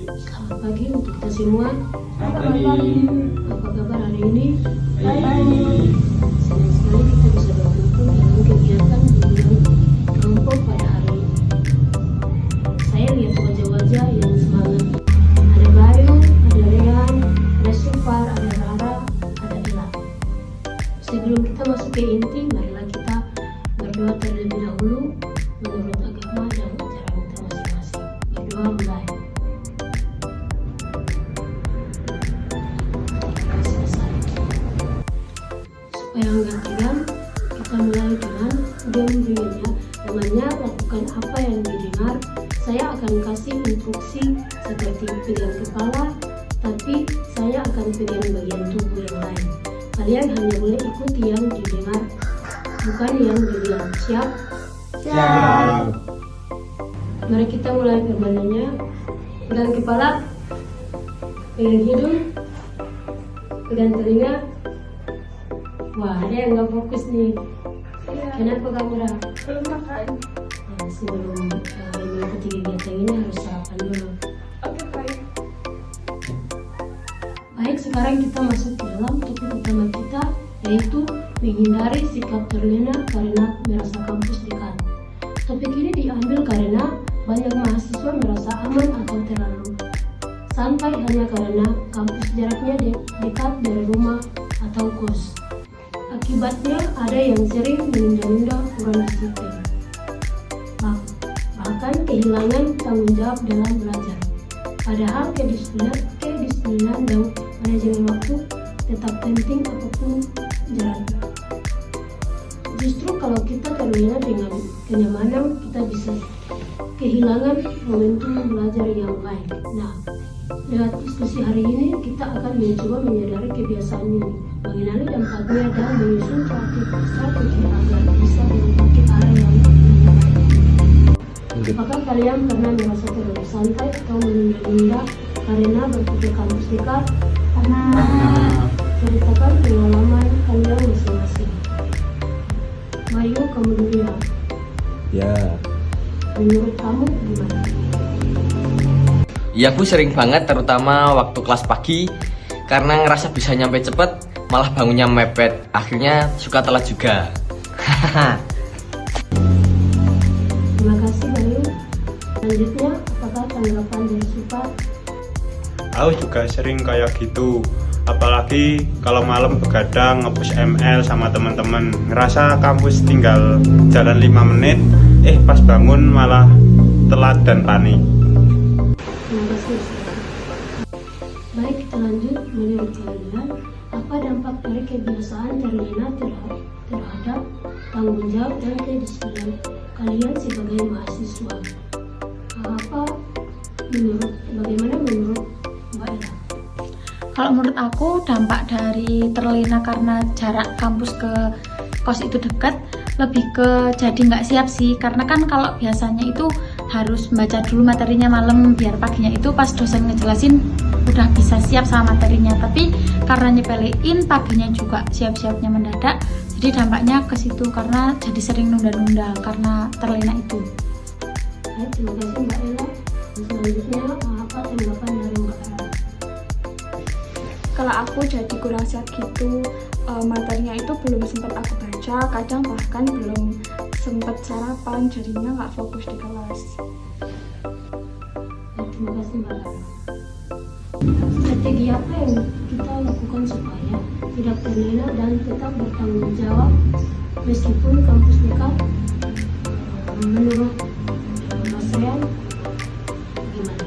Selamat pagi untuk kita semua. Selamat pagi. Apa kabar hari ini? Baik. Senang sekali kita bisa berkumpul dalam kegiatan bimbingan kelompok pada hari ini. Saya lihat wajah-wajah yang semangat. Ada Bayu, ada Rehan, ada Sufar, ada Rara, ada Ila. Sebelum kita masuk ke inti, marilah kita berdoa terlebih dahulu menurut agama dan ajaran kita masing-masing. Berdoa mulai. Supaya enggak tegang, kita mulai dengan bimbingannya. Namanya lakukan apa yang didengar. Saya akan kasih instruksi seperti pegang kepala, tapi saya akan pegang bagian tubuh yang lain. Kalian hanya boleh ikuti yang didengar, bukan yang dilihat. Siap? Siap. Mari kita mulai permainannya. Pegang kepala, pegang hidung, pegang telinga. Wah, ada yang nggak fokus nih. Kenapa kamera? Belum makan. Ya, sebelum mengikuti kegiatan ini harus sarapan dulu. Oke, baik. Baik, sekarang kita masuk ke dalam topik utama kita, yaitu menghindari sikap terlena karena merasa kampus dekat. Topik ini diambil karena banyak mahasiswa merasa aman atau terlalu santai hanya karena kampus jaraknya dekat dari rumah atau kos. Akibatnya ada yang sering menunda-nunda kurang disiplin, bahkan kehilangan tanggung jawab dalam belajar. Padahal kedisiplinan dan manajemen waktu tetap penting apapun jaraknya. Justru kalau kita terlena dengan kenyamanan, kita bisa kehilangan momentum belajar yang baik. Nah, lewat diskusi hari ini kita akan mencoba menyadari kebiasaan ini, mengenali dampaknya dan menyusun strategi agar bisa menempati arah yang lebih baik. Apakah kalian pernah merasa terlalu santai atau menunda-nunda karena berpikir kampus dekat? Ceritakan pengalaman kalian masing-masing. Bayu, kamu dulu ya. Ya. Menurut kamu gimana? Iya, aku sering banget, terutama waktu kelas pagi, karena ngerasa bisa nyampe cepet, malah bangunnya mepet, akhirnya suka telat juga. Terima kasih Bayu. Selanjutnya, apakah tanggapan dari Sufar? Aku juga sering kayak gitu, apalagi kalau malam begadang nge-push ML sama teman-teman, ngerasa kampus tinggal jalan 5 menit, pas bangun malah telat dan panik. Terima kasih Sufar. Baik, kita lanjut. Menurut kalian, apa dampak dari kebiasaan terlena terhadap tanggung jawab dan kedisiplinan kalian sebagai mahasiswa? Bagaimana menurut Mbak Ella? Kalau menurut aku, dampak dari terlena karena jarak kampus ke kos itu dekat lebih ke jadi nggak siap sih. Karena kan kalau biasanya itu harus membaca dulu materinya malam biar paginya itu pas dosen ngejelasin udah bisa siap sama materinya. Tapi karena nyepelein, paginya juga siap-siapnya mendadak, jadi dampaknya ke situ karena jadi sering nunda-nunda karena terlena itu. Baik, terima kasih Mbak Ella. Selanjutnya, apa tanggapan dari Mbak Ella? Kalau aku jadi kurang siap gitu, materinya itu belum sempat aku baca, kadang bahkan belum sempat sarapan, jadinya nggak fokus di kelas. Terima kasih Mbak Ella. Strategi apa yang kita lakukan supaya tidak terlena dan tetap bertanggung jawab meskipun kampus dekat? Menurut Mas Rian, gimana?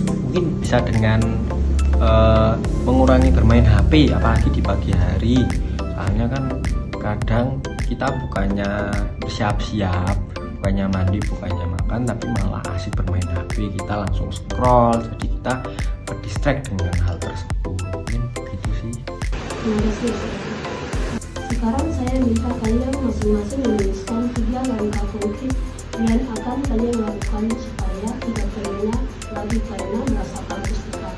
Mungkin bisa dengan mengurangi bermain HP, apalagi di pagi hari. Soalnya kan kadang kita bukannya bersiap-siap, bukannya mandi, bukannya makan, tapi malah asik bermain HP, kita langsung scroll, jadi kita berdistract dengan hal tersebut. Mungkin begitu sih. Terima kasih. Sekarang saya minta kalian masing-masing menuliskan 3 langkah konkret yang akan kalian lakukan supaya tidak terlena lagi karena merasa kampus dekat.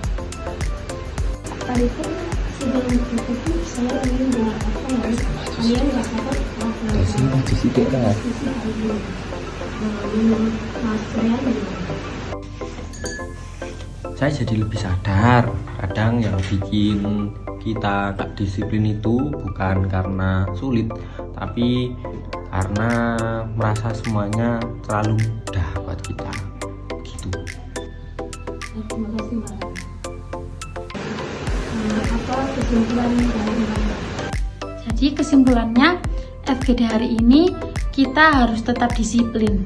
Sekalipun sebelum ditutup, saya ingin dengar apa yang kalian rasakan setelah diskusi hari ini. Menurut Mas Rian, saya jadi lebih sadar. Kadang yang bikin kita gak disiplin itu bukan karena sulit, tapi karena merasa semuanya terlalu mudah buat kita gitu. Terima kasih Mbak. Apa kesimpulan dari Mbak? Jadi kesimpulannya, FGD hari ini kita harus tetap disiplin.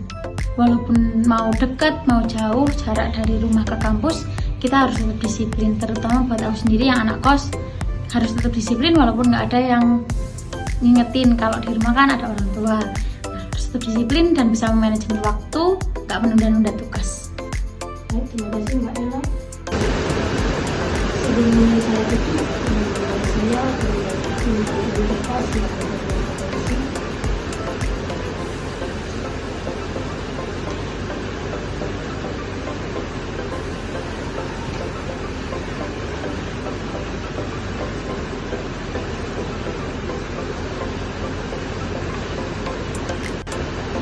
Walaupun mau dekat, mau jauh, jarak dari rumah ke kampus, kita harus tetap disiplin. Terutama buat aku sendiri yang anak kos, harus tetap disiplin walaupun nggak ada yang ngingetin. Kalau di rumah kan ada orang tua. Nah, harus tetap disiplin dan bisa memanajemen waktu, nggak menunda-nunda tugas. Baik, terima kasih Mbak Ella. Sebelum saya tutup, saya terima kasih.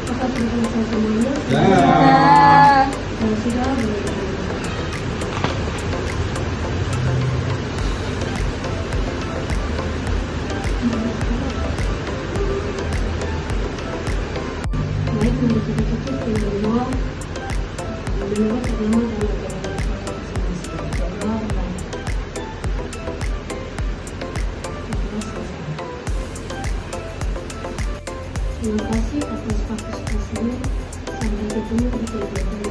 Apakah sudah selesai semuanya? Kalau sudah, boleh. Baik, menuju ditutup yang kedua. Menurut pertama terima kasih atas partisipasinya. Sampai ketemu di video